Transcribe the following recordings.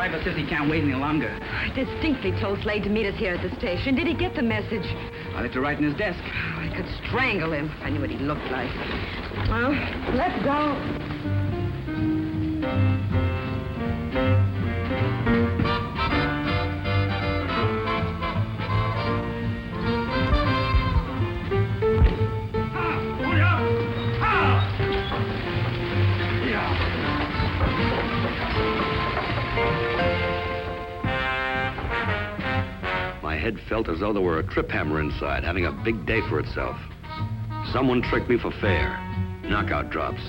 driver says he can't wait any longer. I distinctly told Slade to meet us here at the station. Did he get the message? I left it right in his desk. I could strangle him if I knew what he looked like. Well, let's go. My head felt as though there were a trip hammer inside, having a big day for itself. Someone tricked me for fair. Knockout drops.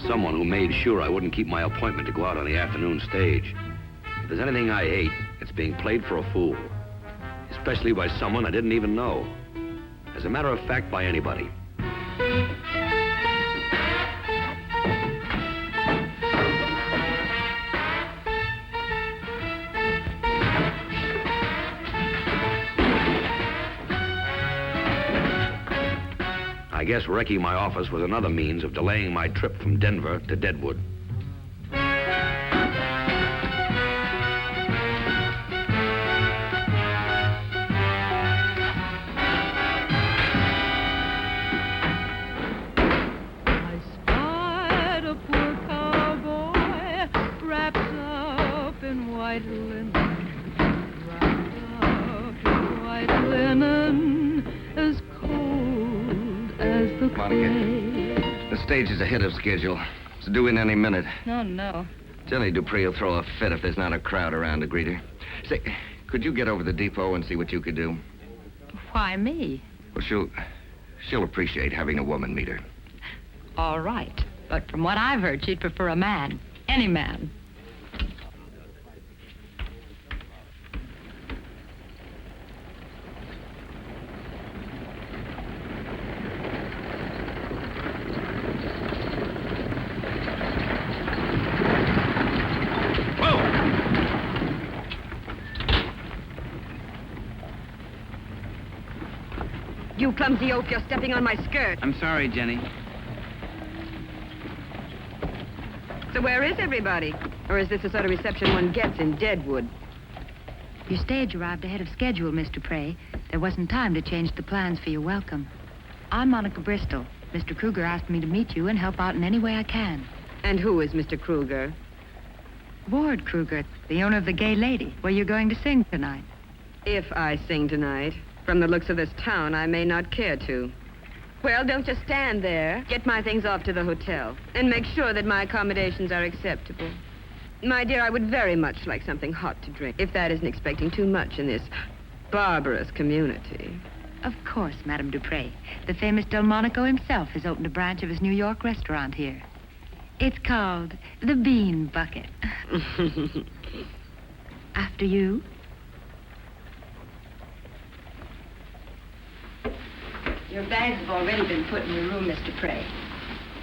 Someone who made sure I wouldn't keep my appointment to go out on the afternoon stage. If there's anything I hate, it's being played for a fool. Especially by someone I didn't even know. As a matter of fact, by anybody. I guess wrecking my office was another means of delaying my trip from Denver to Deadwood. I spied a poor cowboy wrapped up in white linen, wrapped up in white linen, as cold as the Monica, the stage is ahead of schedule. It's due in any minute. Oh, no. Jenny DuPree will throw a fit if there's not a crowd around to greet her. Say, could you get over to the depot and see what you could do? Why me? Well, she'll appreciate having a woman meet her. All right. But from what I've heard, she'd prefer a man. Any man. You clumsy oaf, you're stepping on my skirt. I'm sorry, Jenny. So where is everybody? Or is this the sort of reception one gets in Deadwood? Your stage arrived ahead of schedule, Mr. Prey. There wasn't time to change the plans for your welcome. I'm Monica Bristol. Mr. Kruger asked me to meet you and help out in any way I can. And who is Mr. Kruger? Ward Kruger, the owner of the Gay Lady, where you're going to sing tonight. If I sing tonight. From the looks of this town, I may not care to. Well, don't just stand there. Get my things off to the hotel. And make sure that my accommodations are acceptable. My dear, I would very much like something hot to drink, if that isn't expecting too much in this barbarous community. Of course, Madame Dupree. The famous Delmonico himself has opened a branch of his New York restaurant here. It's called the Bean Bucket. After you. Your bags have already been put in your room, Mr. Prey.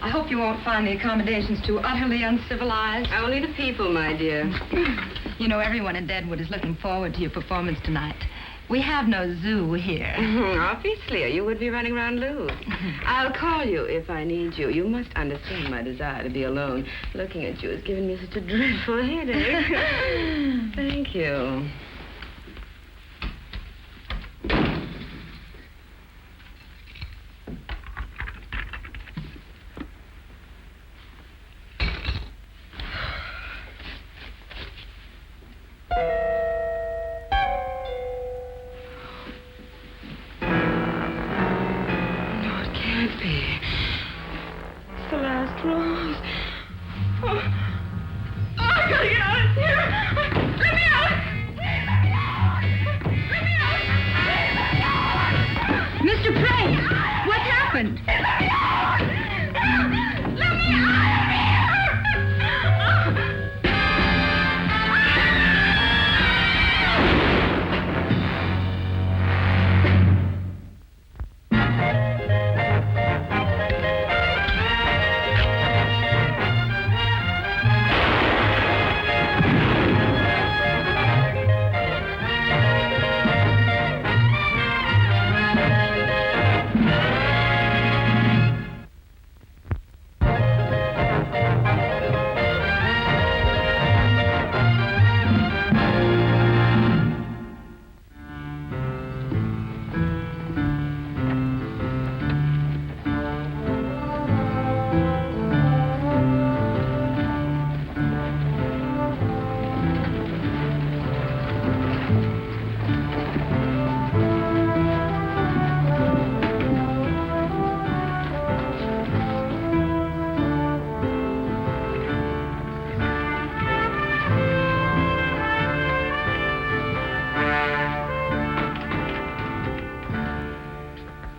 I hope you won't find the accommodations too utterly uncivilized. Only the people, my dear. You know, everyone in Deadwood is looking forward to your performance tonight. We have no zoo here. Obviously, you would be running around loose. I'll call you if I need you. You must understand my desire to be alone. Looking at you is giving me such a dreadful headache. Thank you.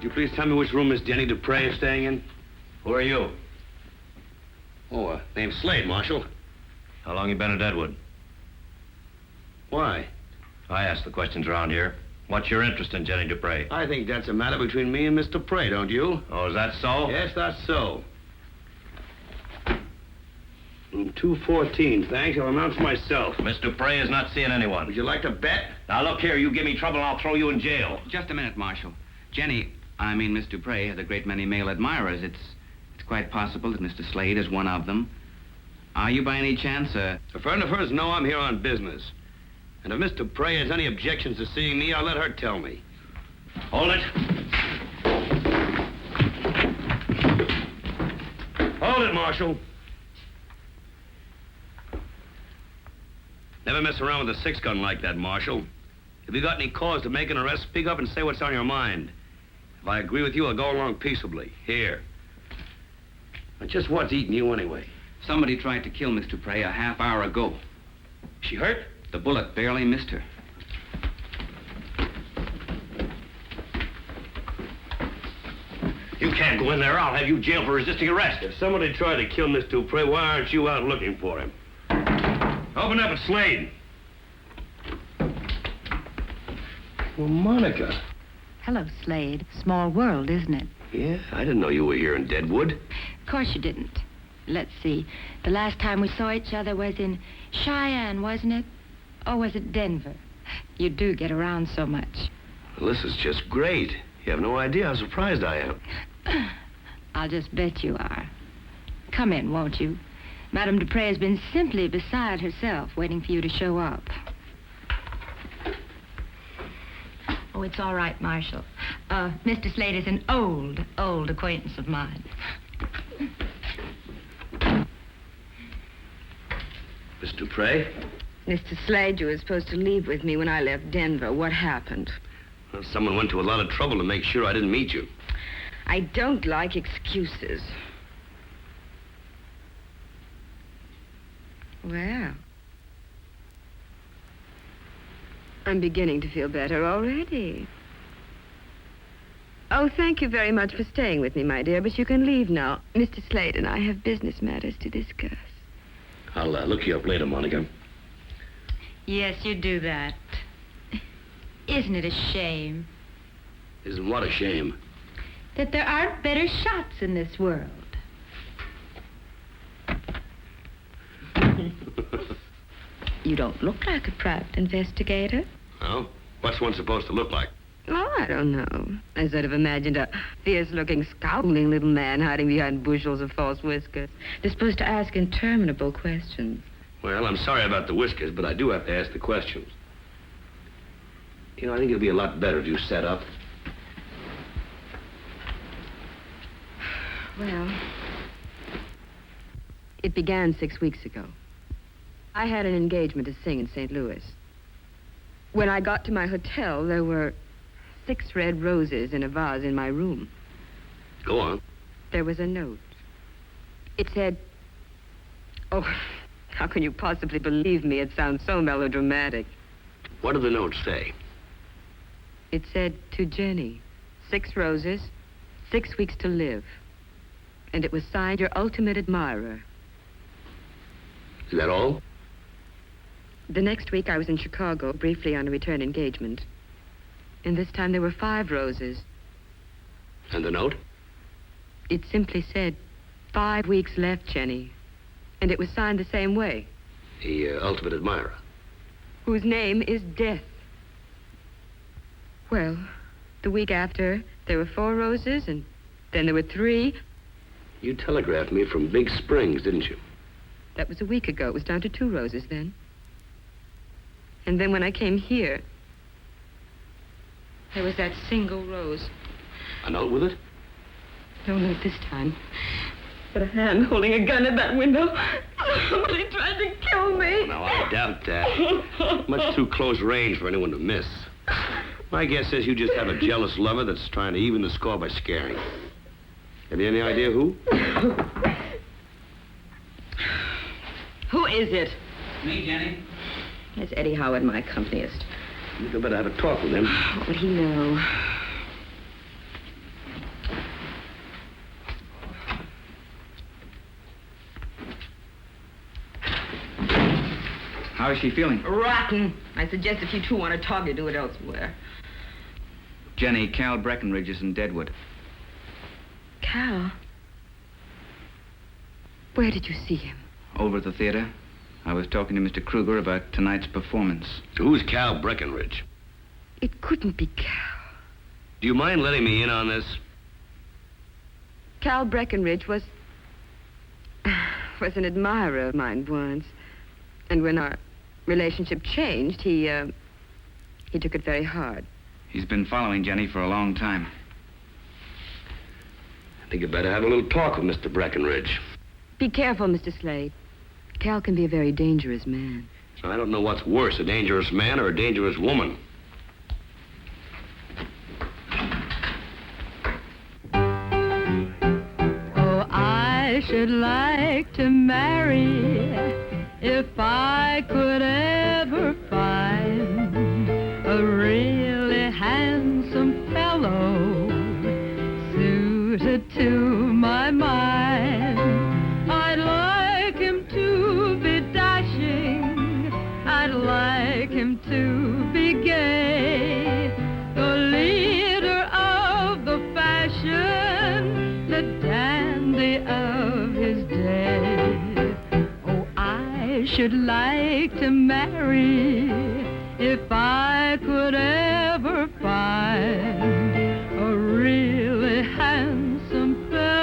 you please tell me which room Miss Jenny DuPree is staying in? Who are you? Oh, name's Slade, Marshal. How long you been at Deadwood? Why? I ask the questions around here. What's your interest in Jenny DuPree? I think that's a matter between me and Miss DuPree, don't you? Oh, is that so? Yes, that's so. Room 214, thanks. I'll announce myself. Miss DuPree is not seeing anyone. Would you like to bet? Now, look here. You give me trouble and I'll throw you in jail. Just a minute, Marshal. Jenny, I mean Miss DuPree, has a great many male admirers. It's quite possible that Mr. Slade is one of them. Are you by any chance A friend of hers? No, I'm here on business. And if Miss DuPree has any objections to seeing me, I'll let her tell me. Hold it. Hold it, Marshal. Never mess around with a six-gun like that, Marshal. If you got any cause to make an arrest, speak up and say what's on your mind. If I agree with you, I'll go along peaceably. Here. And just what's eating you anyway? Somebody tried to kill Miss DuPree a half hour ago. She hurt? The bullet barely missed her. You can't go in there. I'll have you jailed for resisting arrest. If somebody tried to kill Miss DuPree, why aren't you out looking for him? Open up, it's Slade. Well, Monica. Hello, Slade. Small world, isn't it? Yeah, I didn't know you were here in Deadwood. Of course you didn't. Let's see. The last time we saw each other was in Cheyenne, wasn't it? Or was it Denver? You do get around so much. Well, this is just great. You have no idea how surprised I am. I'll just bet you are. Come in, won't you? Madame DuPree has been simply beside herself, waiting for you to show up. Oh, it's all right, Marshal. Mr. Slade is an old acquaintance of mine. Miss DuPree? Mr. Slade, you were supposed to leave with me when I left Denver. What happened? Well, someone went to a lot of trouble to make sure I didn't meet you. I don't like excuses. Well, I'm beginning to feel better already. Oh, thank you very much for staying with me, my dear, but you can leave now. Mr. Slade and I have business matters to discuss. I'll look you up later, Monica. Yes, you do that. Isn't it a shame Isn't what a shame. that there aren't better shots in this world? You don't look like a private investigator. Oh? What's one supposed to look like? Oh, I don't know. I sort of imagined a fierce-looking, scowling little man hiding behind bushels of false whiskers. They're supposed to ask interminable questions. Well, I'm sorry about the whiskers, but I do have to ask the questions. You know, I think it'd be a lot better if you set up. Well, it began 6 weeks ago. I had an engagement to sing in St. Louis. When I got to my hotel, there were 6 red roses in a vase in my room. Go on. There was a note. It said, oh, how can you possibly believe me? It sounds so melodramatic. What did the note say? It said, to Jenny, 6 roses, 6 weeks to live. And it was signed, your ultimate admirer. Is that all? The next week, I was in Chicago, briefly on a return engagement. And this time, there were 5 roses. And the note? It simply said, 5 weeks left, Jenny. And it was signed the same way. The ultimate admirer. Whose name is Death. Well, the week after, there were 4 roses, and then there were 3. You telegraphed me from Big Springs, didn't you? That was a week ago. It was down to 2 roses then. And then when I came here, there was that single rose. A note with it? No note this time. But a hand holding a gun at that window. Somebody tried to kill me. Now, I doubt that. Much too close range for anyone to miss. My guess is you just have a jealous lover that's trying to even the score by scaring. Have you any idea who? Who is it? Me, Jenny. It's Eddie Howard, my accompanist. You'd better have a talk with him. What would he know? How is she feeling? Rotten. I suggest if you two want to talk, you do it elsewhere. Jenny, Cal Breckenridge is in Deadwood. Cal? Where did you see him? Over at the theater. I was talking to Mr. Kruger about tonight's performance. Who's Cal Breckenridge? It couldn't be Cal. Do you mind letting me in on this? Cal Breckenridge was an admirer of mine once. And when our relationship changed, he took it very hard. He's been following Jenny for a long time. I think you better have a little talk with Mr. Breckenridge. Be careful, Mr. Slade. Cal can be a very dangerous man. I don't know what's worse, a dangerous man or a dangerous woman. Oh, I should like to marry if I could ever find a really handsome fellow suited to my mind. I'd like him to be dashing, I'd like him to be gay, the leader of the fashion, the dandy of his day. Oh, I should like to marry if I could ever find a really handsome fellow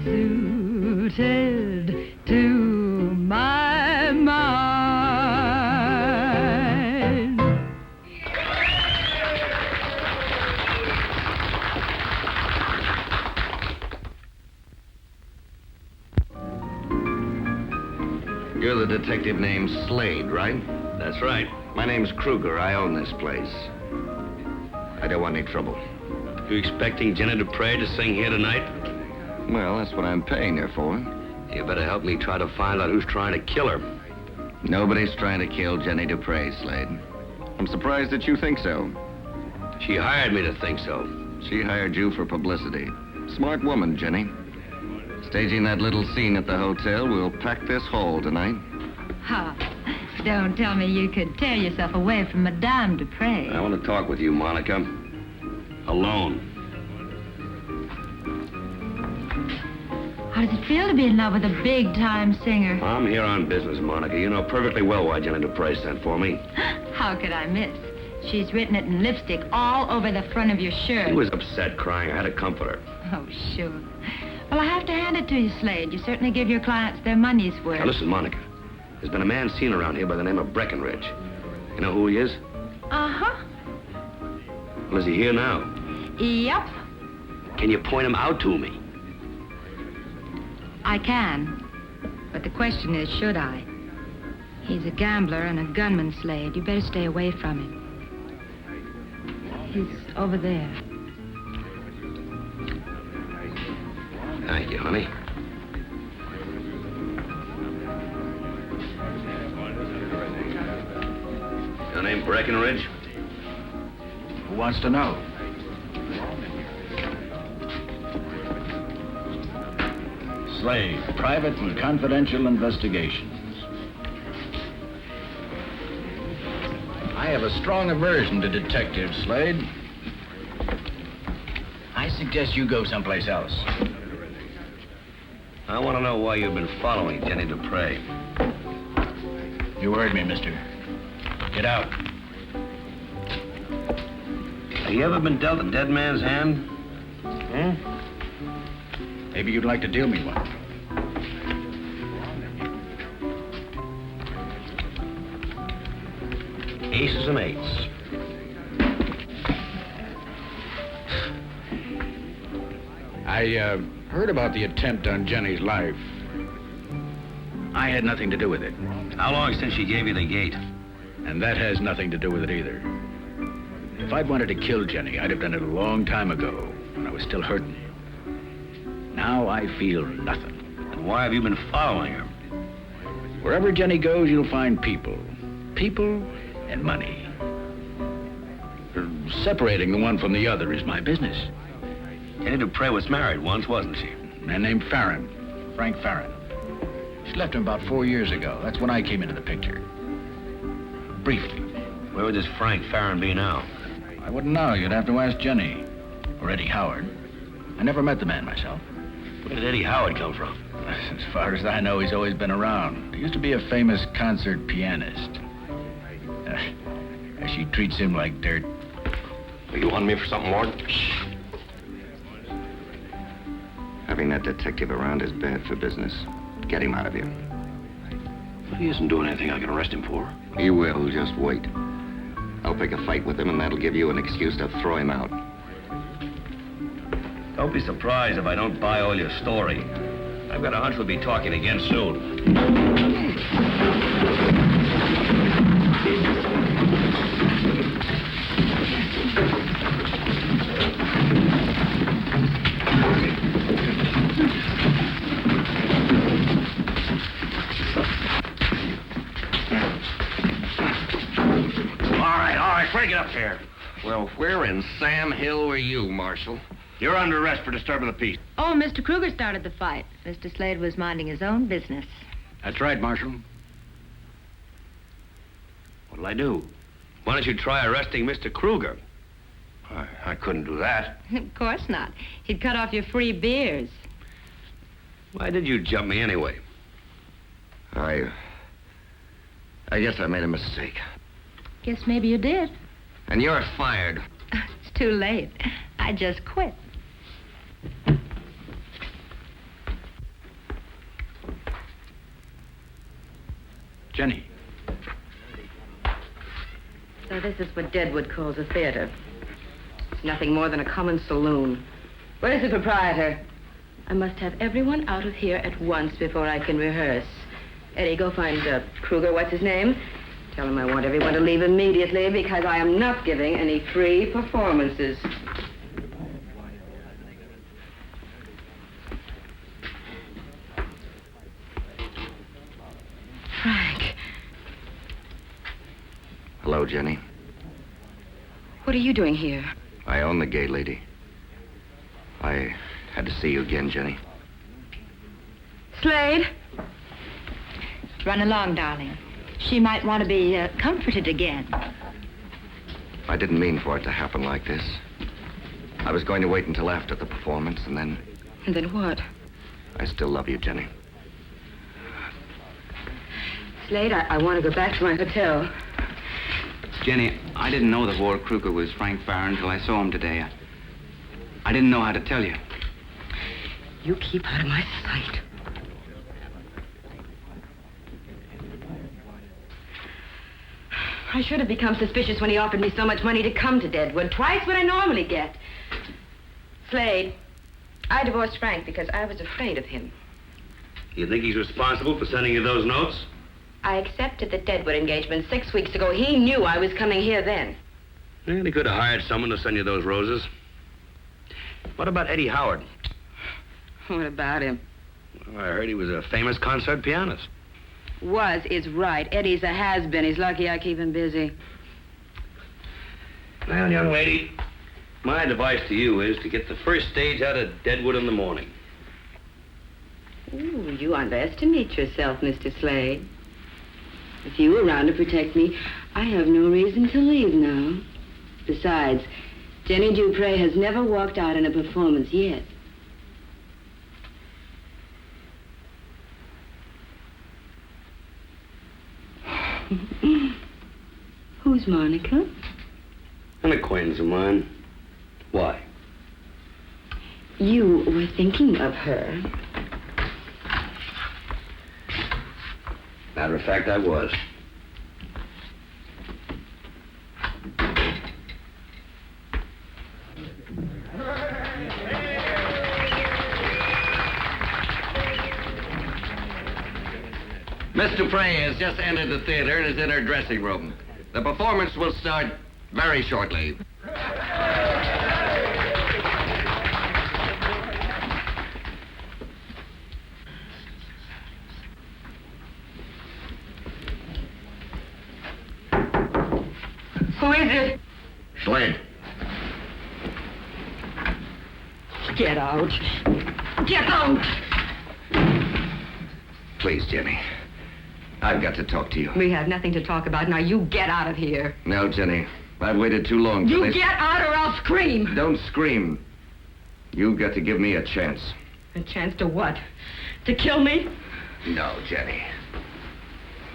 suited to my mind. You're the detective named Slade, right? That's right. My name's Kruger. I own this place. I don't want any trouble. You expecting Jenny DuPree to sing here tonight? Well, that's what I'm paying her for. You better help me try to find out who's trying to kill her. Nobody's trying to kill Jenny DuPree, Slade. I'm surprised that you think so. She hired me to think so. She hired you for publicity. Smart woman, Jenny. Staging that little scene at the hotel, we'll pack this hall tonight. Ha. Don't tell me you could tear yourself away from Madame DuPree. I want to talk with you, Monica. Alone. How does it feel to be in love with a big-time singer? I'm here on business, Monica. You know perfectly well why Jenny DuPree sent for me. How could I miss? She's written it in lipstick all over the front of your shirt. She was upset, crying. I had to comfort her. Oh, sure. Well, I have to hand it to you, Slade. You certainly give your clients their money's worth. Now, listen, Monica. There's been a man seen around here by the name of Breckenridge. You know who he is? Uh-huh. Well, is he here now? Yep, Can you point him out to me? I can. But the question is, should I? He's a gambler and a gunman, Slade. You better stay away from him. He's over there. Thank you, honey. Your name Breckenridge? Who wants to know? Slade, private and confidential investigations. I have a strong aversion to detectives, Slade. I suggest you go someplace else. I want to know why you've been following Jenny DuPree. You heard me, mister. Get out. Have you ever been dealt a dead man's hand? Maybe you'd like to deal me one. Aces and eights. I heard about the attempt on Jenny's life. I had nothing to do with it. How long since she gave you the gate? And that has nothing to do with it either. If I'd wanted to kill Jenny, I'd have done it a long time ago, when I was still hurting. Now I feel nothing. And why have you been following her? Wherever Jenny goes, you'll find people. People and money. Separating the one from the other is my business. Jenny DuPree was married once, wasn't she? A man named Farron. Frank Farron. She left him about 4 years ago. That's when I came into the picture. Briefly. Where would this Frank Farron be now? I wouldn't know. You'd have to ask Jenny. Or Eddie Howard. I never met the man myself. Where did Eddie Howard come from? As far as I know, he's always been around. He used to be a famous concert pianist. She treats him like dirt. Well, you want me for something more? Having that detective around is bad for business. Get him out of here. But he isn't doing anything I can arrest him for. He will, just wait. I'll pick a fight with him, and that'll give you an excuse to throw him out. Don't be surprised if I don't buy all your story. I've got a hunch we'll be talking again soon. All right, break it up here. Well, where in Sam Hill were you, Marshal? You're under arrest for disturbing the peace. Oh, Mr. Kruger started the fight. Mr. Slade was minding his own business. That's right, Marshal. What'll I do? Why don't you try arresting Mr. Kruger? I couldn't do that. Of course not. He'd cut off your free beers. Why did you jump me anyway? I guess I made a mistake. Guess maybe you did. And you're fired. It's too late. I just quit. Jenny. So this is what Deadwood calls a theater. It's nothing more than a common saloon. Where's the proprietor? I must have everyone out of here at once before I can rehearse. Eddie, go find Kruger, what's his name? Tell him I want everyone to leave immediately because I am not giving any free performances. Frank. Hello, Jenny. What are you doing here? I own the gay lady. I had to see you again, Jenny. Slade? Run along, darling. She might want to be comforted again. I didn't mean for it to happen like this. I was going to wait until after the performance, and then... And then what? I still love you, Jenny. Slade, I want to go back to my hotel. Jenny, I didn't know that Ward Kruger was Frank Farron until I saw him today. I didn't know how to tell you. You keep out of my sight. I should have become suspicious when he offered me so much money to come to Deadwood. Twice what I normally get. Slade, I divorced Frank because I was afraid of him. You think he's responsible for sending you those notes? I accepted the Deadwood engagement 6 weeks ago. He knew I was coming here then. Well, he could have hired someone to send you those roses. What about Eddie Howard? What about him? Well, I heard he was a famous concert pianist. Was is right. Eddie's a has-been. He's lucky I keep him busy. Well, young lady, my advice to you is to get the first stage out of Deadwood in the morning. Ooh, you underestimate yourself, Mr. Slade. If you were around to protect me, I have no reason to leave now. Besides, Jenny DuPree has never walked out in a performance yet. Who's Monica? An acquaintance of mine. Why? You were thinking of her. Matter of fact, I was. Miss DuPree has just entered the theater and is in her dressing room. The performance will start very shortly. Who is it? Slade. Get out. Get out! Please, Jenny. I've got to talk to you. We have nothing to talk about. Now, you get out of here. No, Jenny. I've waited too long for You this. get out or I'll scream. Don't scream. You've got to give me a chance. A chance to what? To kill me? No, Jenny.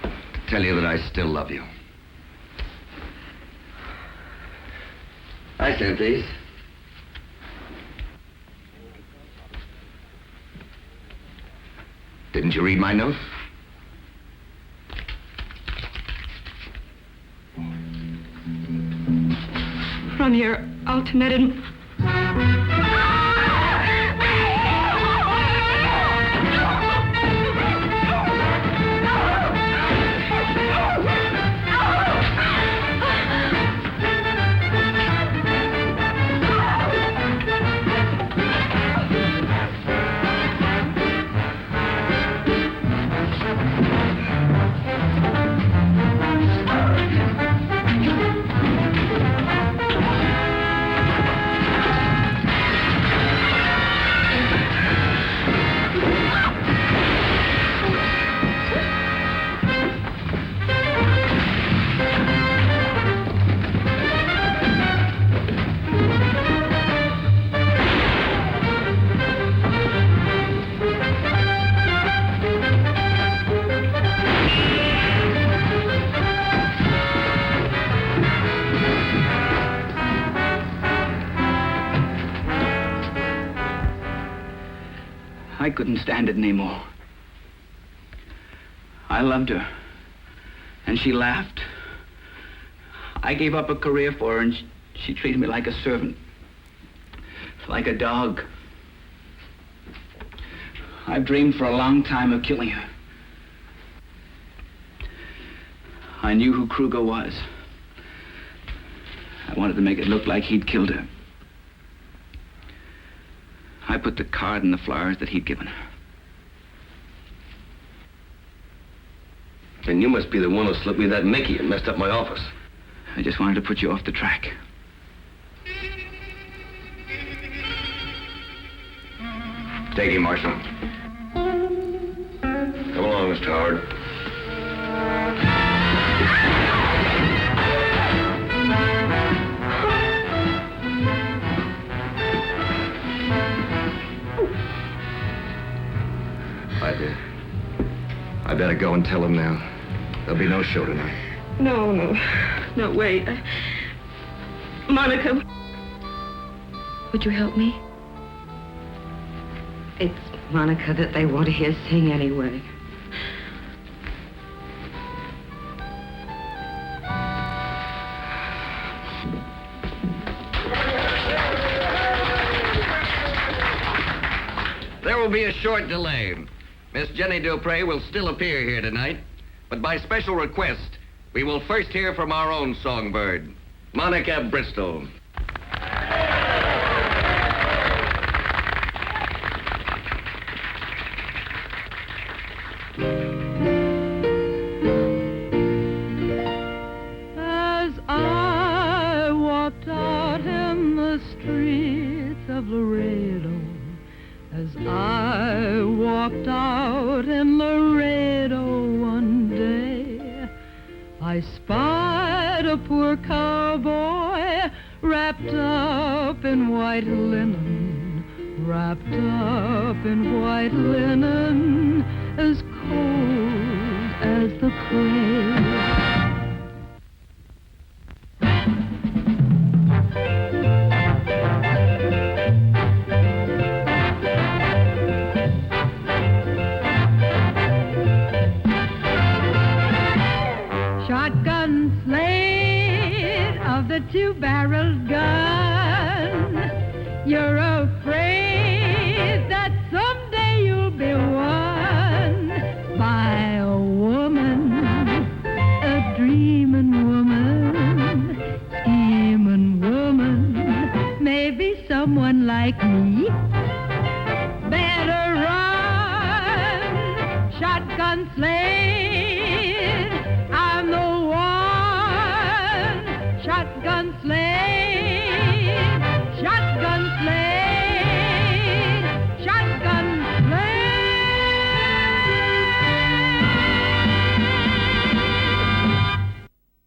To tell you that I still love you. I sent these. Didn't you read my note? From your ultimatum. I couldn't stand it anymore. I loved her, and she laughed. I gave up a career for her, and she treated me like a servant, like a dog. I've dreamed for a long time of killing her. I knew who Kruger was. I wanted to make it look like he'd killed her. I put the card in the flowers that he'd given her. And you must be the one who slipped me that Mickey and messed up my office. I just wanted to put you off the track. Take him, Marshal. Come along, Mr. Howard. I better go and tell him now. There'll be no show tonight. No, wait. Monica, would you help me? It's Monica that they want to hear sing anyway. There will be a short delay. Miss Jenny DuPree will still appear here tonight, but by special request, we will first hear from our own songbird, Monica Bristol. As I walked out in the streets of Laredo, as I walked out in Laredo one day, I spied a poor cowboy wrapped up in white linen, wrapped up in white linen, as cold as the grave. Shotgun Slade of the two-barreled gun, you're afraid that someday you'll be won by a woman, a dreaming woman, scheming woman, maybe someone like me. Better run, Shotgun Slade.